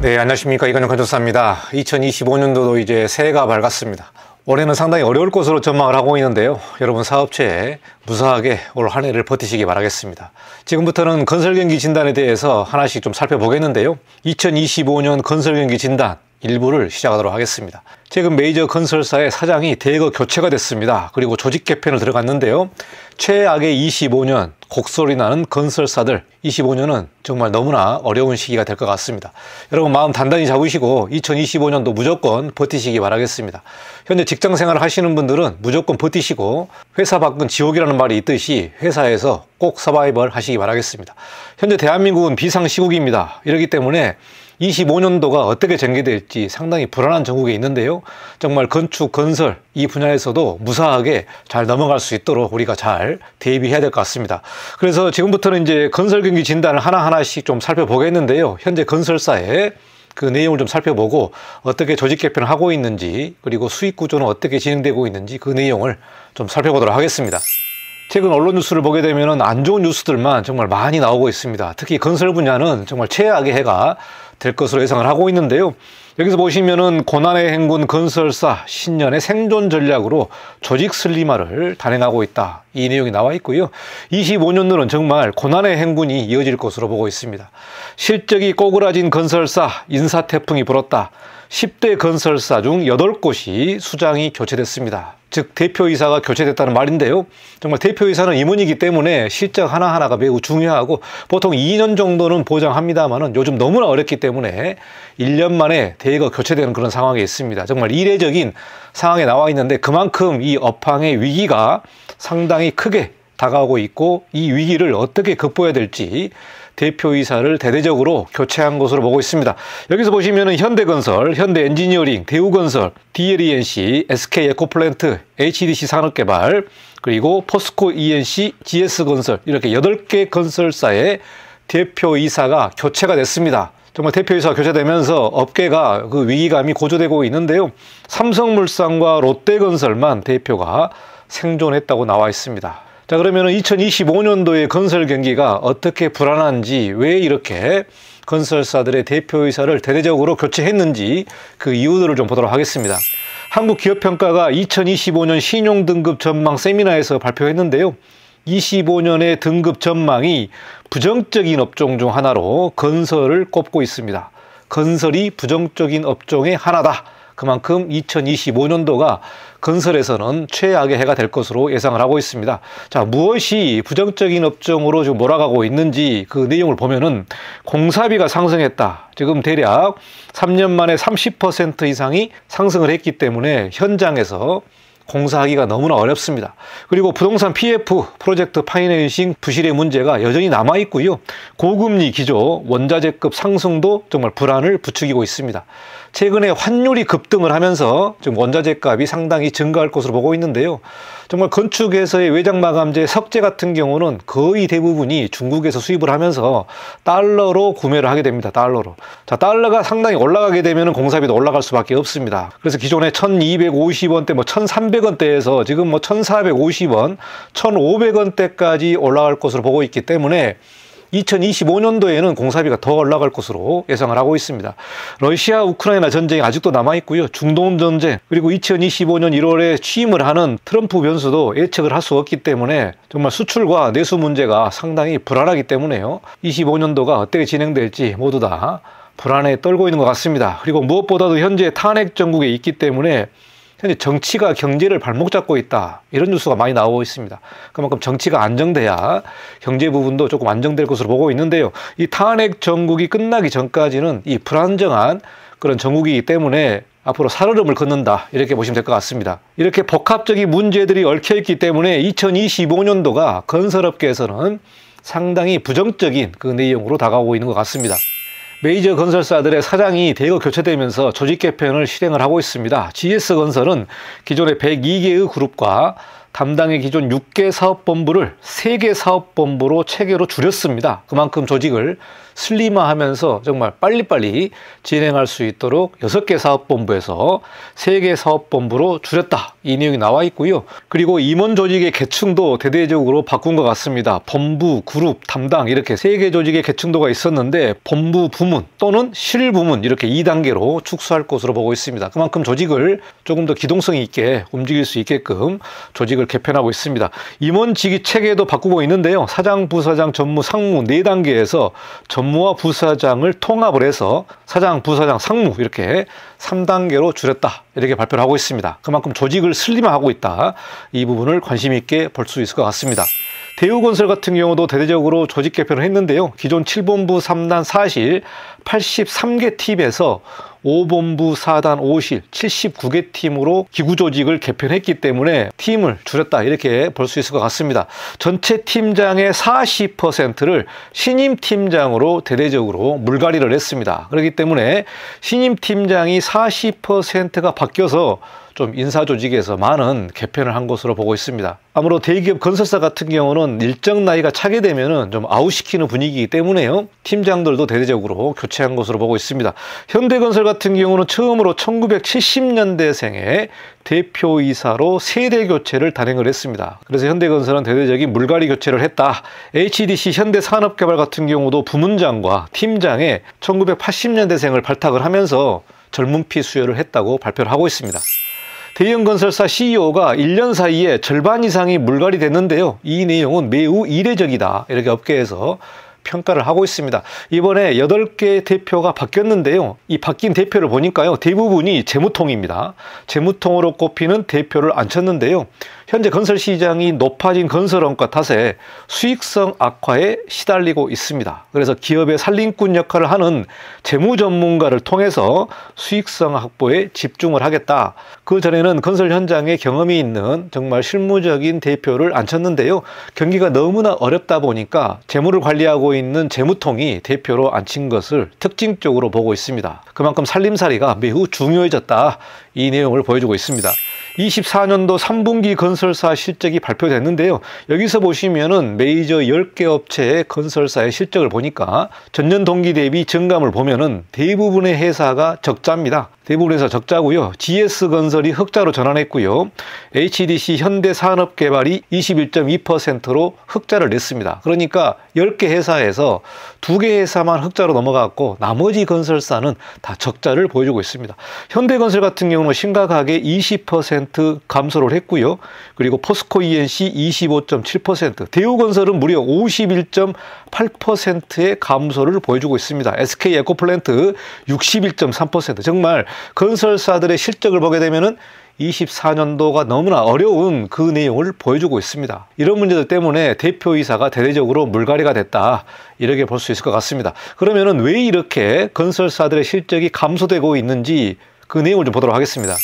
네, 안녕하십니까. 이건영 건축사입니다. 2025년도도 이제 새해가 밝았습니다. 올해는 상당히 어려울 것으로 전망을 하고 있는데요. 여러분 사업체에 무사하게 올 한 해를 버티시기 바라겠습니다. 지금부터는 건설경기 진단에 대해서 하나씩 좀 살펴보겠는데요. 2025년 건설경기 진단 일부를 시작하도록 하겠습니다. 최근 메이저 건설사의 사장이 대거 교체가 됐습니다. 그리고 조직 개편을 들어갔는데요. 최악의 25년, 곡소리 나는 건설사들 25년은 정말 너무나 어려운 시기가 될 것 같습니다. 여러분 마음 단단히 잡으시고 2025년도 무조건 버티시기 바라겠습니다. 현재 직장생활을 하시는 분들은 무조건 버티시고 회사 밖은 지옥이라는 말이 있듯이 회사에서 꼭 서바이벌 하시기 바라겠습니다. 현재 대한민국은 비상시국입니다. 이렇기 때문에 25년도가 어떻게 전개될지 상당히 불안한 전국에 있는데요. 정말 건축, 건설 이 분야에서도 무사하게 잘 넘어갈 수 있도록 우리가 잘 대비해야 될 것 같습니다. 그래서 지금부터는 이제 건설 경기 진단을 하나하나씩 좀 살펴보겠는데요. 현재 건설사의 그 내용을 좀 살펴보고 어떻게 조직 개편을 하고 있는지 그리고 수익 구조는 어떻게 진행되고 있는지 그 내용을 좀 살펴보도록 하겠습니다. 최근 언론 뉴스를 보게 되면 안 좋은 뉴스들만 정말 많이 나오고 있습니다. 특히 건설 분야는 정말 최악의 해가 될 것으로 예상을 하고 있는데요. 여기서 보시면은 고난의 행군 건설사 신년의 생존 전략으로 조직 슬림화를 단행하고 있다. 이 내용이 나와 있고요. 25년도는 정말 고난의 행군이 이어질 것으로 보고 있습니다. 실적이 꼬그라진 건설사 인사태풍이 불었다. 10대 건설사 중 8곳이 수장이 교체됐습니다. 즉 대표이사가 교체됐다는 말인데요. 정말 대표이사는 임원이기 때문에 실적 하나하나가 매우 중요하고 보통 2년 정도는 보장합니다만 요즘 너무나 어렵기 때문에 1년 만에 대거 교체되는 그런 상황에 있습니다. 정말 이례적인 상황에 나와 있는데 그만큼 이 업황의 위기가 상당히 크게 다가오고 있고 이 위기를 어떻게 극복해야 될지 대표이사를 대대적으로 교체한 것으로 보고 있습니다. 여기서 보시면은 현대건설, 현대엔지니어링, 대우건설, DLENC, SK에코플랜트, HDC 산업개발, 그리고 포스코 ENC, GS건설 이렇게 8개 건설사의 대표이사가 교체가 됐습니다. 정말 대표이사가 교체되면서 업계가 그 위기감이 고조되고 있는데요. 삼성물산과 롯데건설만 대표가 생존했다고 나와 있습니다. 자, 그러면 2025년도의 건설 경기가 어떻게 불안한지 왜 이렇게 건설사들의 대표이사를 대대적으로 교체했는지 그 이유들을 좀 보도록 하겠습니다. 한국기업평가가 2025년 신용등급 전망 세미나에서 발표했는데요. 25년의 등급 전망이 부정적인 업종 중 하나로 건설을 꼽고 있습니다. 건설이 부정적인 업종의 하나다. 그만큼 2025년도가 건설에서는 최악의 해가 될 것으로 예상을 하고 있습니다. 자, 무엇이 부정적인 업종으로 지금 몰아가고 있는지 그 내용을 보면은 공사비가 상승했다. 지금 대략 3년 만에 30% 이상이 상승을 했기 때문에 현장에서 공사하기가 너무나 어렵습니다. 그리고 부동산 PF, 프로젝트 파이낸싱 부실의 문제가 여전히 남아있고요. 고금리 기조, 원자재급 상승도 정말 불안을 부추기고 있습니다. 최근에 환율이 급등을 하면서 지금 원자재 값이 상당히 증가할 것으로 보고 있는데요. 정말 건축에서의 외장마감재, 석재 같은 경우는 거의 대부분이 중국에서 수입을 하면서 달러로 구매를 하게 됩니다. 달러로. 자, 달러가 상당히 올라가게 되면 공사비도 올라갈 수밖에 없습니다. 그래서 기존에 1250원대, 1300원대에서 지금 1450원, 1500원대까지 올라갈 것으로 보고 있기 때문에 2025년도에는 공사비가 더 올라갈 것으로 예상을 하고 있습니다. 러시아 우크라이나 전쟁이 아직도 남아있고요. 중동 전쟁 그리고 2025년 1월에 취임을 하는 트럼프 변수도 예측을 할 수 없기 때문에 정말 수출과 내수 문제가 상당히 불안하기 때문에요. 25년도가 어떻게 진행될지 모두 다 불안에 떨고 있는 것 같습니다. 그리고 무엇보다도 현재 탄핵 정국에 있기 때문에 현재 정치가 경제를 발목 잡고 있다. 이런 뉴스가 많이 나오고 있습니다. 그만큼 정치가 안정돼야 경제 부분도 조금 안정될 것으로 보고 있는데요. 이 탄핵 정국이 끝나기 전까지는 이 불안정한 그런 정국이기 때문에 앞으로 살얼음을 걷는다. 이렇게 보시면 될 것 같습니다. 이렇게 복합적인 문제들이 얽혀있기 때문에 2025년도가 건설업계에서는 상당히 부정적인 그 내용으로 다가오고 있는 것 같습니다. 메이저 건설사들의 사장이 대거 교체되면서 조직 개편을 실행을 하고 있습니다. GS건설은 기존의 102개의 그룹과 담당의 기존 6개 사업본부를 3개 사업본부로 체계로 줄였습니다. 그만큼 조직을 슬림화하면서 정말 빨리빨리 진행할 수 있도록 6개 사업본부에서 3개 사업본부로 줄였다. 이 내용이 나와 있고요. 그리고 임원 조직의 계층도 대대적으로 바꾼 것 같습니다. 본부, 그룹, 담당 이렇게 3개 조직의 계층도가 있었는데 본부 부문 또는 실부문 이렇게 2단계로 축소할 것으로 보고 있습니다. 그만큼 조직을 조금 더 기동성 있게 움직일 수 있게끔 조직을 개편하고 있습니다. 임원 직위 체계도 바꾸고 있는데요. 사장, 부사장, 전무, 상무 4단계에서 전무와 부사장을 통합을 해서 사장, 부사장, 상무 이렇게 3단계로 줄였다. 이렇게 발표를 하고 있습니다. 그만큼 조직을 슬림화하고 있다. 이 부분을 관심 있게 볼 수 있을 것 같습니다. 대우건설 같은 경우도 대대적으로 조직 개편을 했는데요. 기존 7본부 3단 4실 83개 팀에서 5본부 4단 5실 79개 팀으로 기구 조직을 개편했기 때문에 팀을 줄였다 이렇게 볼 수 있을 것 같습니다. 전체 팀장의 40%를 신임 팀장으로 대대적으로 물갈이를 했습니다. 그렇기 때문에 신임 팀장이 40%가 바뀌어서 좀 인사조직에서 많은 개편을 한 것으로 보고 있습니다. 아무래도 대기업 건설사 같은 경우는 일정 나이가 차게 되면은 좀 아웃시키는 분위기이기 때문에요. 팀장들도 대대적으로 교체한 것으로 보고 있습니다. 현대건설 같은 경우는 처음으로 1970년대생의 대표이사로 세대 교체를 단행을 했습니다. 그래서 현대건설은 대대적인 물갈이 교체를 했다. HDC 현대산업개발 같은 경우도 부문장과 팀장에 1980년대생을 발탁을 하면서 젊은 피 수여를 했다고 발표를 하고 있습니다. 대형건설사 CEO가 1년 사이에 절반 이상이 물갈이 됐는데요. 이 내용은 매우 이례적이다. 이렇게 업계에서 평가를 하고 있습니다. 이번에 8개 대표가 바뀌었는데요. 이 바뀐 대표를 보니까요. 대부분이 재무통입니다. 재무통으로 꼽히는 대표를 앉혔는데요. 현재 건설 시장이 높아진 건설원가 탓에 수익성 악화에 시달리고 있습니다. 그래서 기업의 살림꾼 역할을 하는 재무 전문가를 통해서 수익성 확보에 집중을 하겠다. 그 전에는 건설 현장에 경험이 있는 정말 실무적인 대표를 앉혔는데요. 경기가 너무나 어렵다 보니까 재무를 관리하고 있는 재무통이 대표로 앉힌 것을 특징적으로 보고 있습니다. 그만큼 살림살이가 매우 중요해졌다. 이 내용을 보여주고 있습니다. 24년도 3분기 건설사 실적이 발표됐는데요. 여기서 보시면은 메이저 10개 업체의 건설사의 실적을 보니까 전년 동기 대비 증감을 보면은 대부분의 회사가 적자입니다. 대부분에서 적자고요. GS건설이 흑자로 전환했고요. HDC 현대산업개발이 21.2%로 흑자를 냈습니다. 그러니까 10개 회사에서 2개 회사만 흑자로 넘어갔고 나머지 건설사는 다 적자를 보여주고 있습니다. 현대건설 같은 경우는 심각하게 20% 감소를 했고요. 그리고 포스코 ENC 25.7%, 대우건설은 무려 51.8%의 감소를 보여주고 있습니다. SK 에코플랜트 61.3%. 정말 건설사들의 실적을 보게 되면은 24년도가 너무나 어려운 그 내용을 보여주고 있습니다. 이런 문제들 때문에 대표이사가 대대적으로 물갈이가 됐다. 이렇게 볼 수 있을 것 같습니다. 그러면은 왜 이렇게 건설사들의 실적이 감소되고 있는지 그 내용을 좀 보도록 하겠습니다.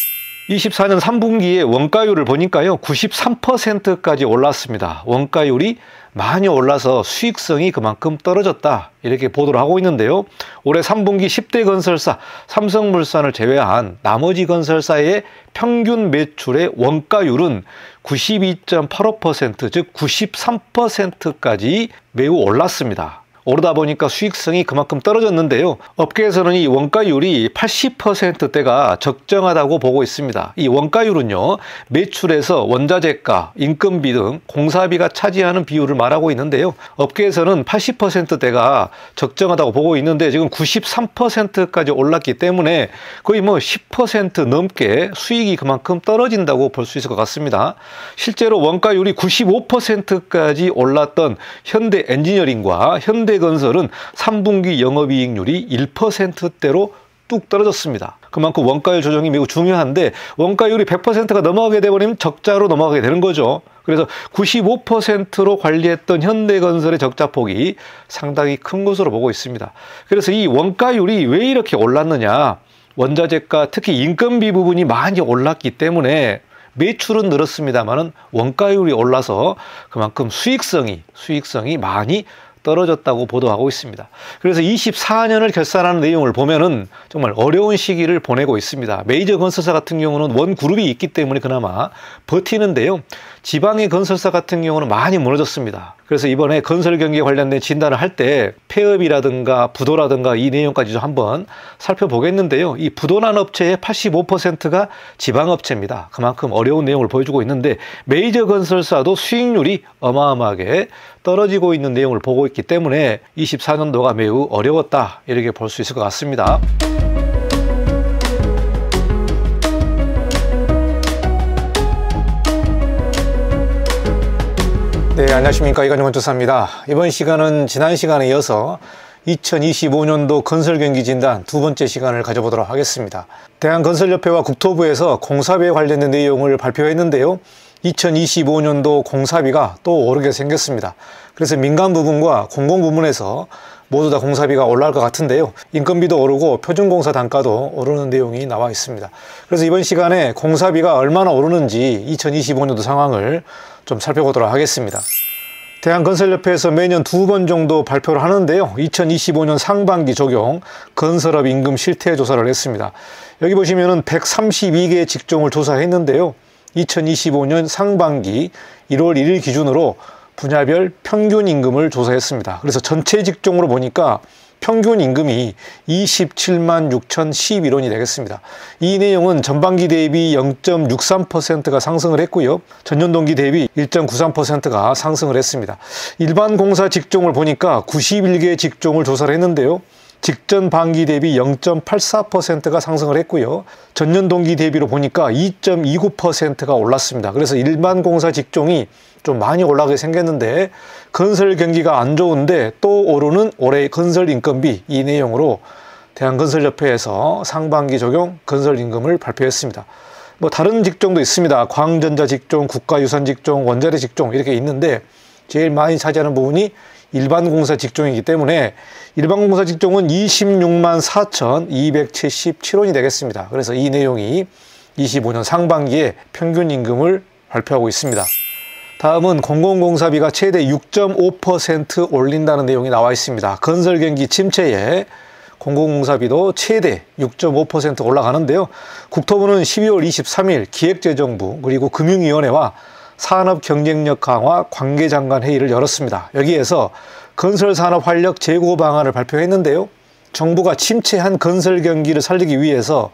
24년 3분기에 원가율을 보니까요. 93%까지 올랐습니다. 원가율이 많이 올라서 수익성이 그만큼 떨어졌다. 이렇게 보도를 하고 있는데요. 올해 3분기 10대 건설사 삼성물산을 제외한 나머지 건설사의 평균 매출의 원가율은 92.85%, 즉 93%까지 매우 올랐습니다. 오르다 보니까 수익성이 그만큼 떨어졌는데요. 업계에서는 이 원가율이 80%대가 적정하다고 보고 있습니다. 이 원가율은요, 매출에서 원자재가, 인건비 등 공사비가 차지하는 비율을 말하고 있는데요. 업계에서는 80%대가 적정하다고 보고 있는데 지금 93%까지 올랐기 때문에 거의 뭐 10% 넘게 수익이 그만큼 떨어진다고 볼 수 있을 것 같습니다. 실제로 원가율이 95%까지 올랐던 현대 엔지니어링과 현대건설은 3분기 영업이익률이 1%대로 뚝 떨어졌습니다. 그만큼 원가율 조정이 매우 중요한데 원가율이 100%가 넘어가게 되버리면 적자로 넘어가게 되는 거죠. 그래서 95%로 관리했던 현대건설의 적자폭이 상당히 큰 것으로 보고 있습니다. 그래서 이 원가율이 왜 이렇게 올랐느냐, 원자재가 특히 인건비 부분이 많이 올랐기 때문에 매출은 늘었습니다만은 원가율이 올라서 그만큼 수익성이 많이 떨어졌다고 보도하고 있습니다. 그래서 24년을 결산하는 내용을 보면은 정말 어려운 시기를 보내고 있습니다. 메이저 건설사 같은 경우는 원 그룹이 있기 때문에 그나마 버티는데요. 지방의 건설사 같은 경우는 많이 무너졌습니다. 그래서 이번에 건설 경기에 관련된 진단을 할 때 폐업이라든가 부도라든가 이 내용까지 좀 한번 살펴보겠는데요. 이 부도난 업체의 85%가 지방업체입니다. 그만큼 어려운 내용을 보여주고 있는데 메이저 건설사도 수익률이 어마어마하게 떨어지고 있는 내용을 보고 있기 때문에 24년도가 매우 어려웠다, 이렇게 볼 수 있을 것 같습니다. 네, 안녕하십니까. 이관영 건축사입니다. 이번 시간은 지난 시간에 이어서 2025년도 건설경기 진단 두 번째 시간을 가져보도록 하겠습니다. 대한건설협회와 국토부에서 공사비에 관련된 내용을 발표했는데요. 2025년도 공사비가 또 오르게 생겼습니다. 그래서 민간 부분과 공공 부문에서 모두 다 공사비가 올라갈 것 같은데요. 인건비도 오르고 표준공사 단가도 오르는 내용이 나와 있습니다. 그래서 이번 시간에 공사비가 얼마나 오르는지 2025년도 상황을 좀 살펴보도록 하겠습니다. 대한건설협회에서 매년 2번 정도 발표를 하는데요. 2025년 상반기 적용 건설업 임금 실태 조사를 했습니다. 여기 보시면은 132개 직종을 조사했는데요. 2025년 상반기 1월 1일 기준으로 분야별 평균 임금을 조사했습니다. 그래서 전체 직종으로 보니까 평균 임금이 27만 6,011원이 되겠습니다. 이 내용은 전반기 대비 0.63%가 상승을 했고요. 전년 동기 대비 1.93%가 상승을 했습니다. 일반 공사 직종을 보니까 91개 직종을 조사를 했는데요. 직전 반기 대비 0.84%가 상승을 했고요. 전년 동기 대비로 보니까 2.29%가 올랐습니다. 그래서 일반 공사 직종이 좀 많이 올라가게 생겼는데 건설 경기가 안 좋은데 또 오르는 올해 건설 인건비, 이 내용으로 대한건설협회에서 상반기 적용 건설 임금을 발표했습니다. 뭐 다른 직종도 있습니다. 광전자 직종, 국가유산 직종, 원자재 직종 이렇게 있는데 제일 많이 차지하는 부분이 일반 공사 직종이기 때문에 일반 공사 직종은 26만 4,277원이 되겠습니다. 그래서 이 내용이 25년 상반기에 평균 임금을 발표하고 있습니다. 다음은 공공공사비가 최대 6.5% 올린다는 내용이 나와 있습니다. 건설 경기 침체에 공공공사비도 최대 6.5% 올라가는데요. 국토부는 12월 23일 기획재정부 그리고 금융위원회와 산업경쟁력 강화 관계장관 회의를 열었습니다. 여기에서 건설산업 활력 재고 방안을 발표했는데요. 정부가 침체한 건설 경기를 살리기 위해서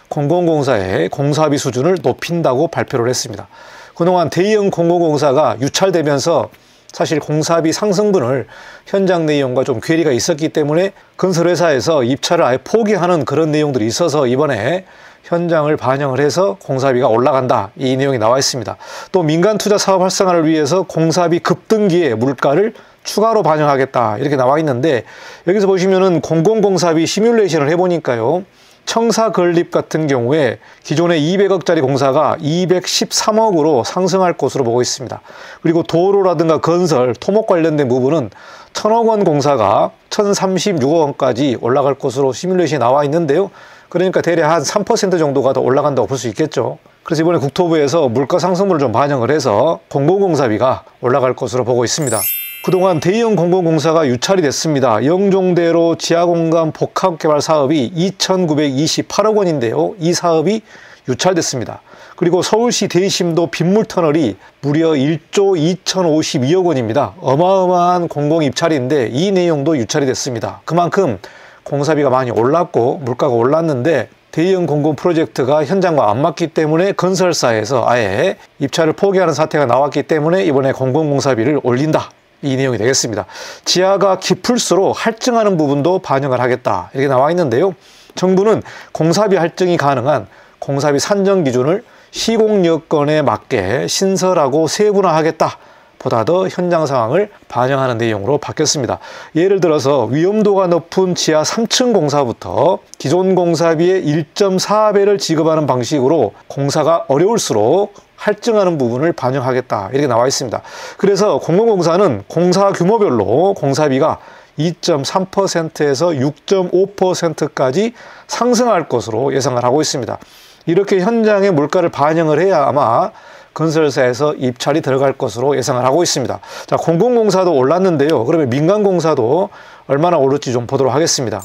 공공공사의 공사비 수준을 높인다고 발표를 했습니다. 그동안 대형 공공공사가 유찰되면서 사실 공사비 상승분을 현장 내용과 좀 괴리가 있었기 때문에 건설회사에서 입찰을 아예 포기하는 그런 내용들이 있어서 이번에 현장을 반영을 해서 공사비가 올라간다, 이 내용이 나와 있습니다. 또 민간 투자 사업 활성화를 위해서 공사비 급등기에 물가를 추가로 반영하겠다, 이렇게 나와 있는데 여기서 보시면은 공공공사비 시뮬레이션을 해보니까요. 청사 건립 같은 경우에 기존의 200억짜리 공사가 213억으로 상승할 것으로 보고 있습니다. 그리고 도로라든가 건설, 토목 관련된 부분은 1000억 원 공사가 1036억 원까지 올라갈 것으로 시뮬레이션이 나와 있는데요. 그러니까 대략 한 3% 정도가 더 올라간다고 볼 수 있겠죠. 그래서 이번에 국토부에서 물가 상승분을 좀 반영을 해서 공공공사비가 올라갈 것으로 보고 있습니다. 그동안 대형 공공공사가 유찰이 됐습니다. 영종대로 지하공간 복합개발 사업이 2,928억 원인데요. 이 사업이 유찰됐습니다. 그리고 서울시 대심도 빗물터널이 무려 1조 2,052억 원입니다. 어마어마한 공공입찰인데 이 내용도 유찰이 됐습니다. 그만큼 공사비가 많이 올랐고 물가가 올랐는데 대형 공공 프로젝트가 현장과 안 맞기 때문에 건설사에서 아예 입찰을 포기하는 사태가 나왔기 때문에 이번에 공공공사비를 올린다, 이 내용이 되겠습니다. 지하가 깊을수록 할증하는 부분도 반영을 하겠다, 이렇게 나와 있는데요. 정부는 공사비 할증이 가능한 공사비 산정 기준을 시공 여건에 맞게 신설하고 세분화하겠다, 보다 더 현장 상황을 반영하는 내용으로 바뀌었습니다. 예를 들어서 위험도가 높은 지하 3층 공사부터 기존 공사비의 1.4배를 지급하는 방식으로 공사가 어려울수록 할증하는 부분을 반영하겠다, 이렇게 나와 있습니다. 그래서 공공공사는 공사 규모별로 공사비가 2.3%에서 6.5%까지 상승할 것으로 예상을 하고 있습니다. 이렇게 현장의 물가를 반영을 해야 아마 건설사에서 입찰이 들어갈 것으로 예상을 하고 있습니다. 자, 공공공사도 올랐는데요. 그러면 민간공사도 얼마나 오를지 좀 보도록 하겠습니다.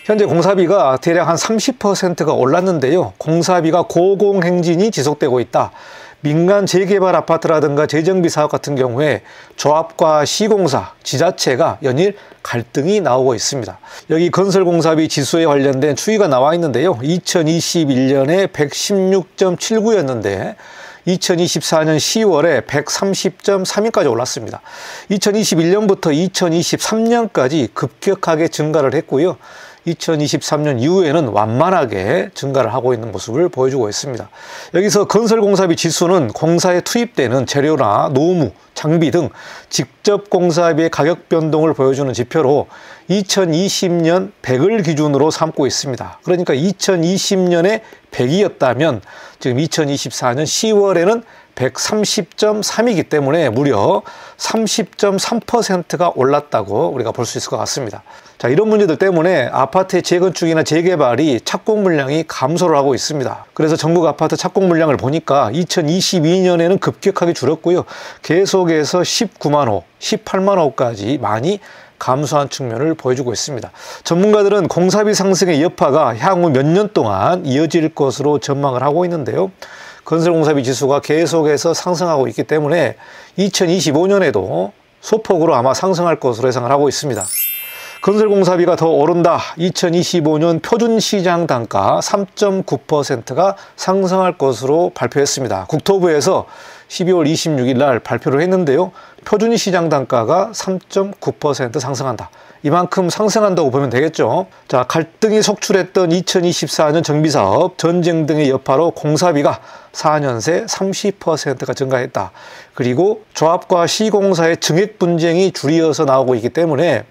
현재 공사비가 대략 한 30%가 올랐는데요. 공사비가 고공행진이 지속되고 있다. 민간 재개발 아파트라든가 재정비 사업 같은 경우에 조합과 시공사, 지자체가 연일 갈등이 나오고 있습니다. 여기 건설공사비 지수에 관련된 추이가 나와 있는데요. 2021년에 116.79였는데 2024년 10월에 130.32까지 올랐습니다. 2021년부터 2023년까지 급격하게 증가를 했고요. 2023년 이후에는 완만하게 증가를 하고 있는 모습을 보여주고 있습니다. 여기서 건설공사비 지수는 공사에 투입되는 재료나 노무, 장비 등 직접 공사비의 가격 변동을 보여주는 지표로 2020년 100을 기준으로 삼고 있습니다. 그러니까 2020년에 100이었다면 지금 2024년 10월에는 130.3이기 때문에 무려 30.3%가 올랐다고 우리가 볼 수 있을 것 같습니다. 자, 이런 문제들 때문에 아파트의 재건축이나 재개발이 착공 물량이 감소를 하고 있습니다. 그래서 전국 아파트 착공 물량을 보니까 2022년에는 급격하게 줄었고요. 계속해서 19만 호, 18만 호까지 많이 감소한 측면을 보여주고 있습니다. 전문가들은 공사비 상승의 여파가 향후 몇 년 동안 이어질 것으로 전망을 하고 있는데요. 건설공사비 지수가 계속해서 상승하고 있기 때문에 2025년에도 소폭으로 아마 상승할 것으로 예상을 하고 있습니다. 건설공사비가 더 오른다. 2025년 표준시장 단가 3.9%가 상승할 것으로 발표했습니다. 국토부에서 12월 26일 날 발표를 했는데요. 표준시장 단가가 3.9% 상승한다. 이만큼 상승한다고 보면 되겠죠. 자, 갈등이 속출했던 2024년 정비사업, 전쟁 등의 여파로 공사비가 4년 새 30%가 증가했다. 그리고 조합과 시공사의 증액 분쟁이 줄이어서 나오고 있기 때문에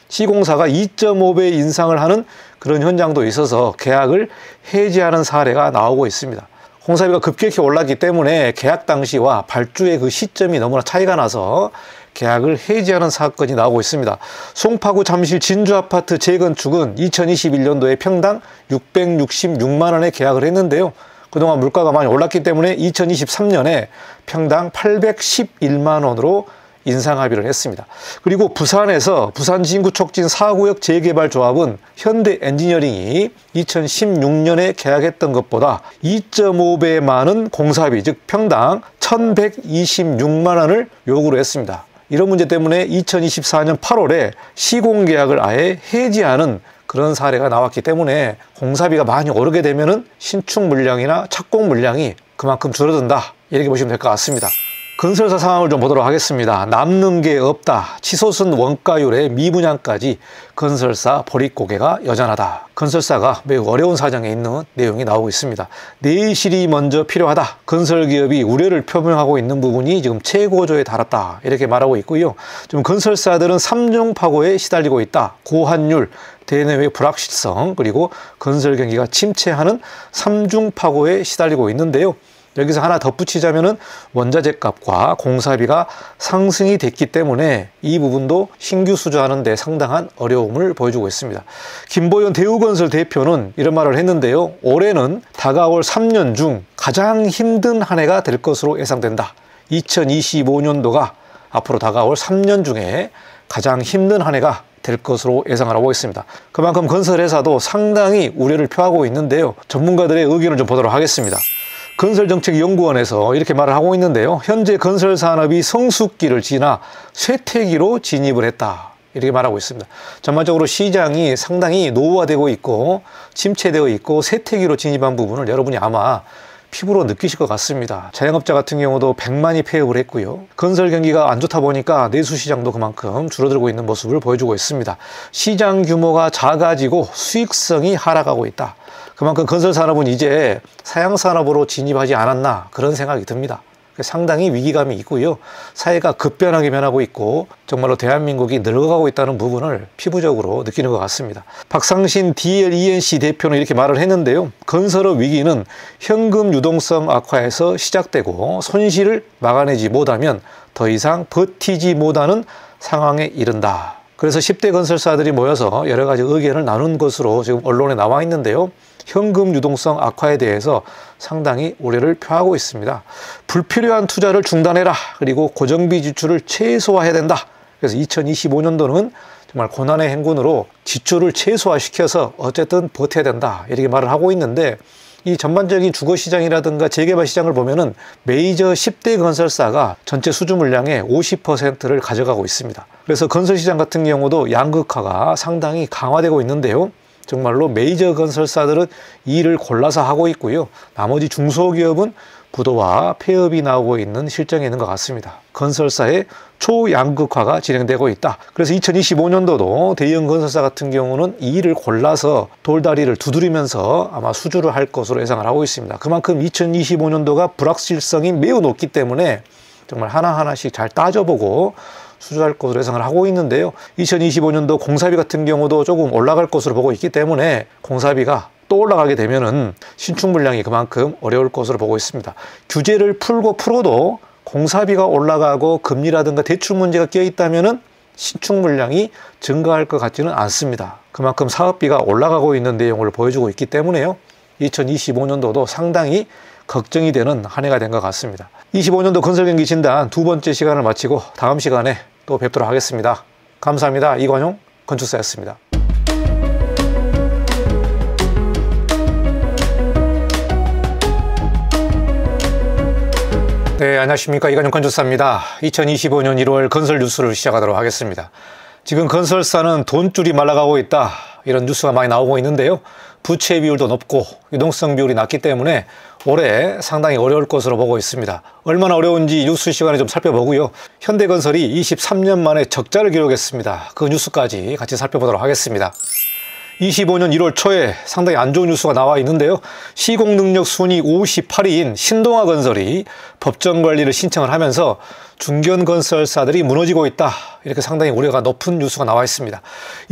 시공사가 2.5배 인상을 하는 그런 현장도 있어서 계약을 해지하는 사례가 나오고 있습니다. 공사비가 급격히 올랐기 때문에 계약 당시와 발주의 그 시점이 너무나 차이가 나서 계약을 해지하는 사건이 나오고 있습니다. 송파구 잠실 진주아파트 재건축은 2021년도에 평당 666만 원에 계약을 했는데요. 그동안 물가가 많이 올랐기 때문에 2023년에 평당 811만 원으로 인상 합의를 했습니다. 그리고 부산에서 부산진구촉진 4구역 재개발 조합은 현대 엔지니어링이 2016년에 계약했던 것보다 2.5배 많은 공사비, 즉 평당 1,126만 원을 요구를 했습니다. 이런 문제 때문에 2024년 8월에 시공계약을 아예 해지하는 그런 사례가 나왔기 때문에 공사비가 많이 오르게 되면은 신축 물량이나 착공 물량이 그만큼 줄어든다. 이렇게 보시면 될 것 같습니다. 건설사 상황을 좀 보도록 하겠습니다. 남는 게 없다. 치솟은 원가율의 미분양까지 건설사 보릿고개가 여전하다. 건설사가 매우 어려운 사정에 있는 내용이 나오고 있습니다. 내실이 먼저 필요하다. 건설기업이 우려를 표명하고 있는 부분이 지금 최고조에 달았다. 이렇게 말하고 있고요. 지금 건설사들은 삼중파고에 시달리고 있다. 고환율, 대내외 불확실성, 그리고 건설 경기가 침체하는 삼중파고에 시달리고 있는데요. 여기서 하나 덧붙이자면은 원자재 값과 공사비가 상승이 됐기 때문에 이 부분도 신규 수주하는 데 상당한 어려움을 보여주고 있습니다. 김보연 대우건설 대표는 이런 말을 했는데요. 올해는 다가올 3년 중 가장 힘든 한 해가 될 것으로 예상된다. 2025년도가 앞으로 다가올 3년 중에 가장 힘든 한 해가 될 것으로 예상을 하고 있습니다. 그만큼 건설회사도 상당히 우려를 표하고 있는데요. 전문가들의 의견을 좀 보도록 하겠습니다. 건설정책연구원에서 이렇게 말을 하고 있는데요. 현재 건설산업이 성숙기를 지나 쇠퇴기로 진입을 했다. 이렇게 말하고 있습니다. 전반적으로 시장이 상당히 노후화되고 있고 침체되어 있고 쇠퇴기로 진입한 부분을 여러분이 아마 피부로 느끼실 것 같습니다. 자영업자 같은 경우도 100만이 폐업을 했고요. 건설 경기가 안 좋다 보니까 내수 시장도 그만큼 줄어들고 있는 모습을 보여주고 있습니다. 시장 규모가 작아지고 수익성이 하락하고 있다. 그만큼 건설산업은 이제 사양산업으로 진입하지 않았나 그런 생각이 듭니다. 상당히 위기감이 있고요. 사회가 급변하게 변하고 있고 정말로 대한민국이 늙어가고 있다는 부분을 피부적으로 느끼는 것 같습니다. 박상신 DLENC 대표는 이렇게 말을 했는데요. 건설업 위기는 현금 유동성 악화에서 시작되고 손실을 막아내지 못하면 더 이상 버티지 못하는 상황에 이른다. 그래서 10대 건설사들이 모여서 여러 가지 의견을 나눈 것으로 지금 언론에 나와 있는데요. 현금 유동성 악화에 대해서 상당히 우려를 표하고 있습니다. 불필요한 투자를 중단해라. 그리고 고정비 지출을 최소화해야 된다. 그래서 2025년도는 정말 고난의 행군으로 지출을 최소화시켜서 어쨌든 버텨야 된다. 이렇게 말을 하고 있는데 이 전반적인 주거 시장이라든가 재개발 시장을 보면은 메이저 10대 건설사가 전체 수주 물량의 50%를 가져가고 있습니다. 그래서 건설 시장 같은 경우도 양극화가 상당히 강화되고 있는데요. 정말로 메이저 건설사들은 일을 골라서 하고 있고요. 나머지 중소기업은 부도와 폐업이 나오고 있는 실정에 있는 것 같습니다. 건설사의 초양극화가 진행되고 있다. 그래서 2025년도도 대형 건설사 같은 경우는 이 일을 골라서 돌다리를 두드리면서 아마 수주를 할 것으로 예상을 하고 있습니다. 그만큼 2025년도가 불확실성이 매우 높기 때문에 정말 하나하나씩 잘 따져보고 수주할 것으로 예상을 하고 있는데요. 2025년도 공사비 같은 경우도 조금 올라갈 것으로 보고 있기 때문에 공사비가 또 올라가게 되면은 신축 물량이 그만큼 어려울 것으로 보고 있습니다. 규제를 풀어도 공사비가 올라가고 금리라든가 대출 문제가 끼어 있다면은 신축 물량이 증가할 것 같지는 않습니다. 그만큼 사업비가 올라가고 있는 내용을 보여주고 있기 때문에요. 2025년도도 상당히 걱정이 되는 한 해가 된 것 같습니다. 25년도 건설경기 진단 두 번째 시간을 마치고 다음 시간에 또 뵙도록 하겠습니다. 감사합니다. 이관용 건축사였습니다. 네, 안녕하십니까. 이관용 건축사입니다. 2025년 1월 건설 뉴스를 시작하도록 하겠습니다. 지금 건설사는 돈줄이 말라가고 있다, 이런 뉴스가 많이 나오고 있는데요. 부채 비율도 높고 유동성 비율이 낮기 때문에 올해 상당히 어려울 것으로 보고 있습니다. 얼마나 어려운지 뉴스 시간에 좀 살펴보고요. 현대건설이 23년 만에 적자를 기록했습니다. 그 뉴스까지 같이 살펴보도록 하겠습니다. 25년 1월 초에 상당히 안 좋은 뉴스가 나와 있는데요. 시공능력 순위 58위인 신동아건설이 법정관리를 신청을 하면서 중견건설사들이 무너지고 있다, 이렇게 상당히 우려가 높은 뉴스가 나와 있습니다.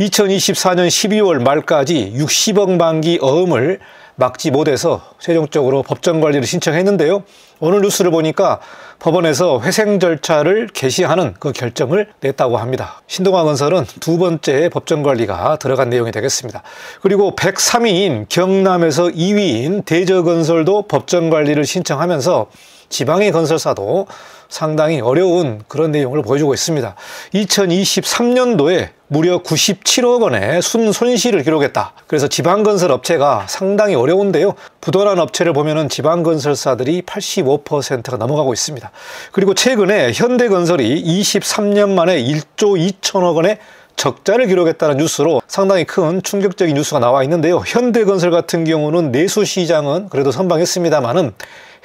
2024년 12월 말까지 60억 만기 어음을 막지 못해서 최종적으로 법정관리를 신청했는데요. 오늘 뉴스를 보니까 법원에서 회생 절차를 개시하는 그 결정을 냈다고 합니다. 신동아건설은 두 번째 법정관리가 들어간 내용이 되겠습니다. 그리고 103위인 경남에서 2위인 대저건설도 법정관리를 신청하면서 지방의 건설사도 상당히 어려운 그런 내용을 보여주고 있습니다. 2023년도에 무려 97억 원의 순손실을 기록했다. 그래서 지방건설 업체가 상당히 어려운데요. 부도난 업체를 보면은 지방건설사들이 85%가 넘어가고 있습니다. 그리고 최근에 현대건설이 23년 만에 1조 2천억 원의 적자를 기록했다는 뉴스로 상당히 큰 충격적인 뉴스가 나와 있는데요. 현대건설 같은 경우는 내수 시장은 그래도 선방했습니다만은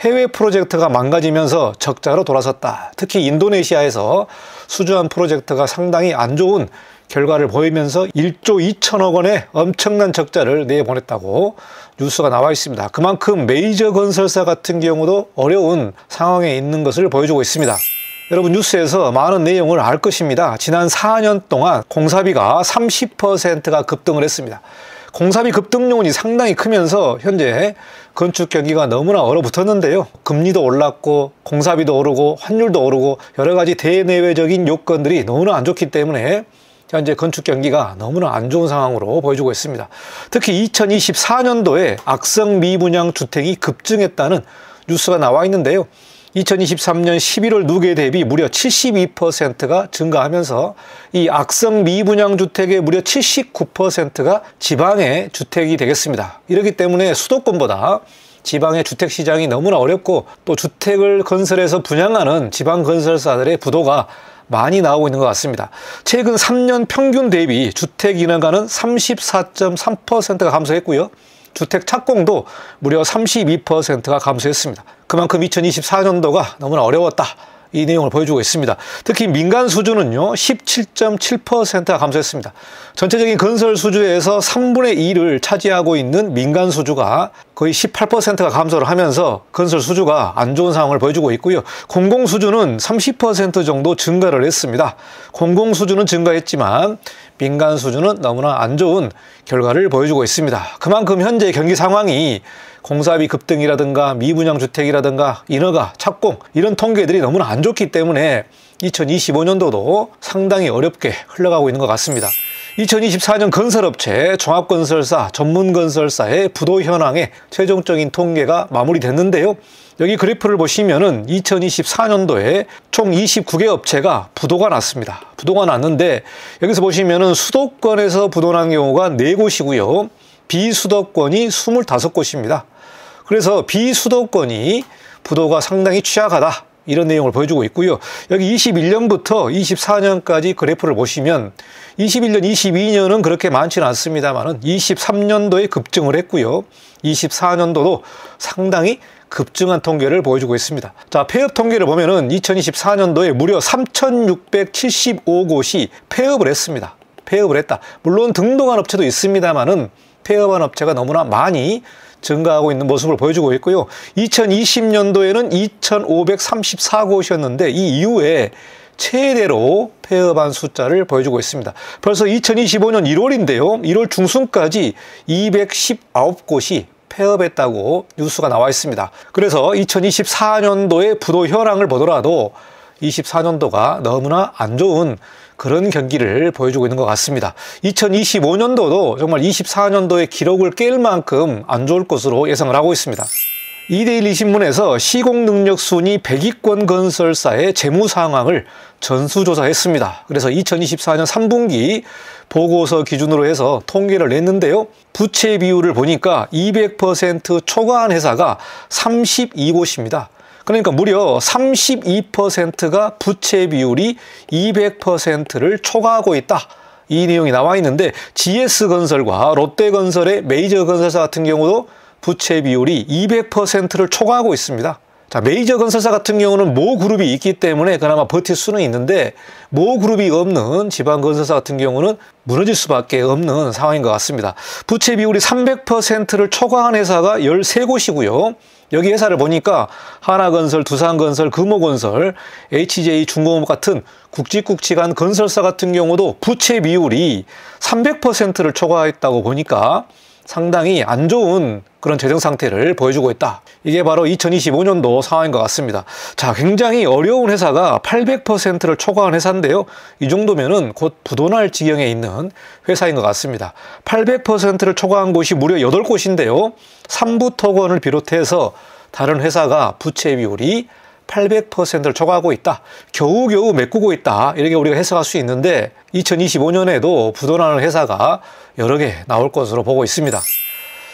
해외 프로젝트가 망가지면서 적자로 돌아섰다. 특히 인도네시아에서 수주한 프로젝트가 상당히 안 좋은 결과를 보이면서 1조 2천억 원의 엄청난 적자를 내보냈다고 뉴스가 나와 있습니다. 그만큼 메이저 건설사 같은 경우도 어려운 상황에 있는 것을 보여주고 있습니다. 여러분, 뉴스에서 많은 내용을 알 것입니다. 지난 4년 동안 공사비가 30%가 급등을 했습니다. 공사비 급등 요인이 상당히 크면서 현재 건축 경기가 너무나 얼어붙었는데요. 금리도 올랐고 공사비도 오르고 환율도 오르고 여러 가지 대내외적인 요건들이 너무나 안 좋기 때문에 현재 건축 경기가 너무나 안 좋은 상황으로 보여주고 있습니다. 특히 2024년도에 악성 미분양 주택이 급증했다는 뉴스가 나와 있는데요. 2023년 11월 누계 대비 무려 72%가 증가하면서 이 악성 미분양 주택의 무려 79%가 지방의 주택이 되겠습니다. 이렇기 때문에 수도권보다 지방의 주택시장이 너무나 어렵고 또 주택을 건설해서 분양하는 지방 건설사들의 부도가 많이 나오고 있는 것 같습니다. 최근 3년 평균 대비 주택 인허가는 34.3%가 감소했고요. 주택 착공도 무려 32%가 감소했습니다. 그만큼 2024년도가 너무나 어려웠다, 이 내용을 보여주고 있습니다. 특히 민간 수주는요 17.7%가 감소했습니다. 전체적인 건설 수주에서 3분의 2를 차지하고 있는 민간 수주가 거의 18%가 감소를 하면서 건설 수주가 안 좋은 상황을 보여주고 있고요. 공공 수주는 30% 정도 증가를 했습니다. 공공 수주는 증가했지만 민간 수주는 너무나 안 좋은 결과를 보여주고 있습니다. 그만큼 현재 경기 상황이 공사비 급등이라든가 미분양 주택이라든가 인허가, 착공 이런 통계들이 너무나 안 좋기 때문에 2025년도도 상당히 어렵게 흘러가고 있는 것 같습니다. 2024년 건설업체, 종합건설사, 전문건설사의 부도 현황의 최종적인 통계가 마무리됐는데요. 여기 그래프를 보시면은 2024년도에 총 29개 업체가 부도가 났습니다. 부도가 났는데 여기서 보시면은 수도권에서 부도난 경우가 4곳이고요. 비수도권이 25곳입니다. 그래서 비수도권이 부도가 상당히 취약하다, 이런 내용을 보여주고 있고요. 여기 21년부터 24년까지 그래프를 보시면 21년, 22년은 그렇게 많지는 않습니다만은 23년도에 급증을 했고요. 24년도도 상당히 급증한 통계를 보여주고 있습니다. 자, 폐업 통계를 보면은 2024년도에 무려 3,675곳이 폐업을 했습니다. 폐업을 했다. 물론 등록한 업체도 있습니다만은 폐업한 업체가 너무나 많이 증가하고 있는 모습을 보여주고 있고요. 2020년도에는 2,534곳이었는데 이 이후에 최대로 폐업한 숫자를 보여주고 있습니다. 벌써 2025년 1월인데요. 1월 중순까지 219곳이 폐업했다고 뉴스가 나와 있습니다. 그래서 2024년도의 부도 현황을 보더라도 24년도가 너무나 안 좋은 그런 경기를 보여주고 있는 것 같습니다. 2025년도도 정말 24년도의 기록을 깰 만큼 안 좋을 것으로 예상을 하고 있습니다. 이데일리 신문에서 시공능력 순위 100위권 건설사의 재무 상황을 전수조사했습니다. 그래서 2024년 3분기 보고서 기준으로 해서 통계를 냈는데요. 부채 비율을 보니까 200% 초과한 회사가 32곳입니다. 그러니까 무려 32%가 부채 비율이 200%를 초과하고 있다, 이 내용이 나와 있는데 GS건설과 롯데건설의 메이저 건설사 같은 경우도 부채 비율이 200%를 초과하고 있습니다. 자, 메이저 건설사 같은 경우는 모 그룹이 있기 때문에 그나마 버틸 수는 있는데 모 그룹이 없는 지방 건설사 같은 경우는 무너질 수밖에 없는 상황인 것 같습니다. 부채 비율이 300%를 초과한 회사가 13곳이고요. 여기 회사를 보니까 하나건설, 두산건설, 금호건설, HJ중공업 같은 굵직굵직한 건설사 같은 경우도 부채 비율이 300%를 초과했다고 보니까 상당히 안 좋은 그런 재정 상태를 보여주고 있다. 이게 바로 2025년도 상황인 것 같습니다. 자, 굉장히 어려운 회사가 800%를 초과한 회사인데요. 이 정도면은 곧 부도날 지경에 있는 회사인 것 같습니다. 800%를 초과한 곳이 무려 8곳인데요. 삼부토건을 비롯해서 다른 회사가 부채 비율이 800%를 초과하고 있다. 겨우겨우 메꾸고 있다. 이렇게 우리가 해석할 수 있는데 2025년에도 부도나는 회사가 여러 개 나올 것으로 보고 있습니다.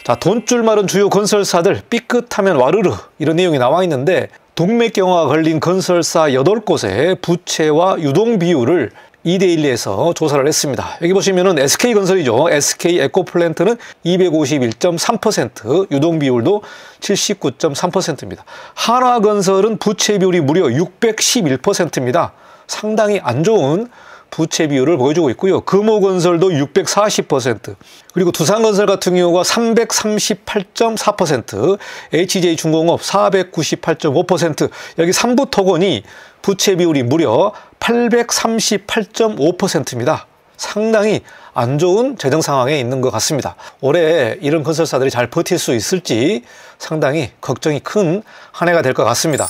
자, 돈줄 마른 주요 건설사들 삐끗하면 와르르, 이런 내용이 나와 있는데 동맥경화가 걸린 건설사 8곳의 부채와 유동 비율을 이데일리에서 조사를 했습니다. 여기 보시면은 SK건설이죠. SK에코플랜트는 251.3%, 유동 비율도 79.3%입니다. 한화건설은 부채 비율이 무려 611%입니다. 상당히 안 좋은 부채 비율을 보여주고 있고요. 금호건설도 640%, 그리고 두산건설 같은 경우가 338.4%, HJ중공업 498.5%, 여기 삼부토건이 부채 비율이 무려 838.5%입니다. 상당히 안 좋은 재정 상황에 있는 것 같습니다. 올해 이런 건설사들이 잘 버틸 수 있을지 상당히 걱정이 큰 한 해가 될 것 같습니다.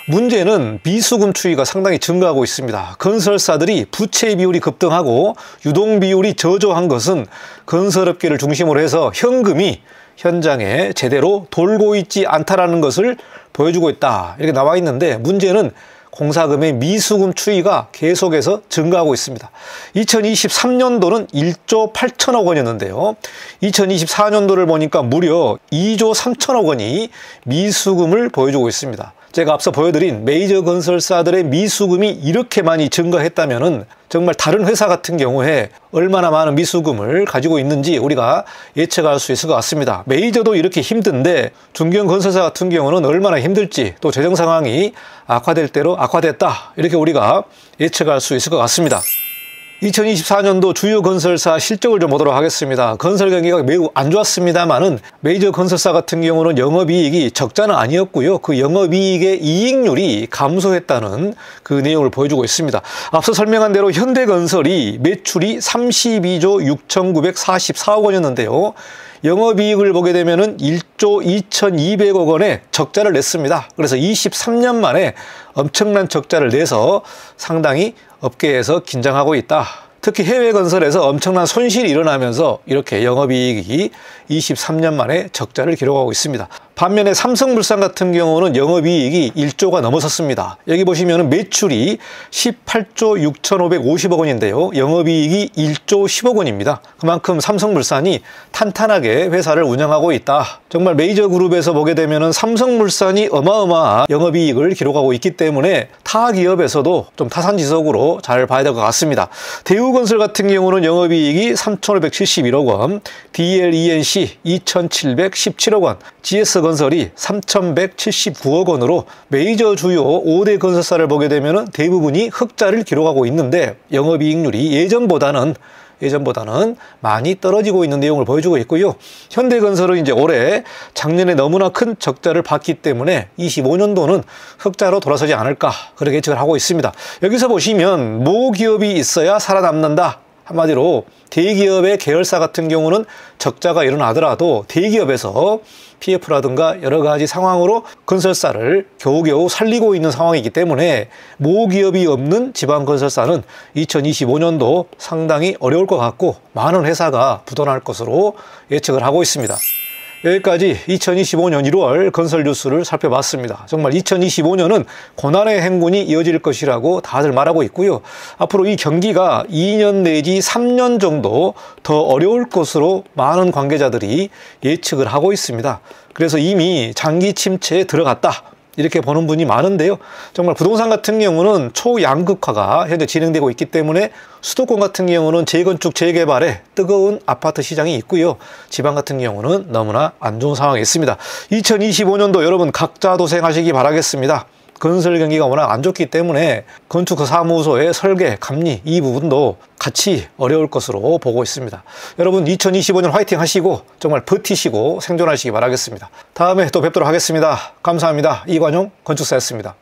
문제는 미수금 추이가 상당히 증가하고 있습니다. 건설사들이 부채 비율이 급등하고 유동 비율이 저조한 것은 건설업계를 중심으로 해서 현금이 현장에 제대로 돌고 있지 않다라는 것을 보여주고 있다, 이렇게 나와 있는데 문제는 공사금의 미수금 추이가 계속해서 증가하고 있습니다. 2023년도는 1조 8천억 원이었는데요. 2024년도를 보니까 무려 2조 3천억 원이 미수금을 보여주고 있습니다. 제가 앞서 보여드린 메이저 건설사들의 미수금이 이렇게 많이 증가했다면은 정말 다른 회사 같은 경우에 얼마나 많은 미수금을 가지고 있는지 우리가 예측할 수 있을 것 같습니다. 메이저도 이렇게 힘든데 중견 건설사 같은 경우는 얼마나 힘들지, 또 재정 상황이 악화될 대로 악화됐다, 이렇게 우리가 예측할 수 있을 것 같습니다. 2024년도 주요 건설사 실적을 좀 보도록 하겠습니다. 건설 경기가 매우 안 좋았습니다만은 메이저 건설사 같은 경우는 영업이익이 적자는 아니었고요. 그 영업이익의 이익률이 감소했다는 그 내용을 보여주고 있습니다. 앞서 설명한 대로 현대건설이 매출이 32조 6,944억 원이었는데요. 영업이익을 보게 되면은 1조 2,200억 원의 적자를 냈습니다. 그래서 23년 만에 엄청난 적자를 내서 상당히 업계에서 긴장하고 있다. 특히 해외 건설에서 엄청난 손실이 일어나면서 이렇게 영업이익이 23년 만에 적자를 기록하고 있습니다. 반면에 삼성물산 같은 경우는 영업이익이 1조가 넘어섰습니다. 여기 보시면 매출이 18조 6,550억 원인데요. 영업이익이 1조 10억 원입니다. 그만큼 삼성물산이 탄탄하게 회사를 운영하고 있다. 정말 메이저 그룹에서 보게 되면 삼성물산이 어마어마한 영업이익을 기록하고 있기 때문에 타 기업에서도 좀 타산지석으로 잘 봐야 될 것 같습니다. 대우건설 같은 경우는 영업이익이 3,571억 원, DLENC 2,717억 원, GS건설이 3,179억 원으로 메이저 주요 5대 건설사를 보게 되면 대부분이 흑자를 기록하고 있는데 영업이익률이 예전보다는 많이 떨어지고 있는 내용을 보여주고 있고요. 현대건설은 이제 올해 작년에 너무나 큰 적자를 봤기 때문에 25년도는 흑자로 돌아서지 않을까 그렇게 예측을 하고 있습니다. 여기서 보시면 모기업이 있어야 살아남는다. 한마디로 대기업의 계열사 같은 경우는 적자가 일어나더라도 대기업에서 PF라든가 여러 가지 상황으로 건설사를 겨우겨우 살리고 있는 상황이기 때문에 모기업이 없는 지방건설사는 2025년도 상당히 어려울 것 같고 많은 회사가 부도날 것으로 예측을 하고 있습니다. 여기까지 2025년 1월 건설 뉴스를 살펴봤습니다. 정말 2025년은 고난의 행군이 이어질 것이라고 다들 말하고 있고요. 앞으로 이 경기가 2년 내지 3년 정도 더 어려울 것으로 많은 관계자들이 예측을 하고 있습니다. 그래서 이미 장기 침체에 들어갔다. 이렇게 보는 분이 많은데요. 정말 부동산 같은 경우는 초양극화가 현재 진행되고 있기 때문에 수도권 같은 경우는 재건축, 재개발에 뜨거운 아파트 시장이 있고요. 지방 같은 경우는 너무나 안 좋은 상황이 있습니다. 2025년도 여러분 각자 도생하시기 바라겠습니다. 건설 경기가 워낙 안 좋기 때문에 건축 사무소의 설계, 감리 이 부분도 같이 어려울 것으로 보고 있습니다. 여러분 2025년 화이팅 하시고 정말 버티시고 생존하시기 바라겠습니다. 다음에 또 뵙도록 하겠습니다. 감사합니다. 이관용 건축사였습니다.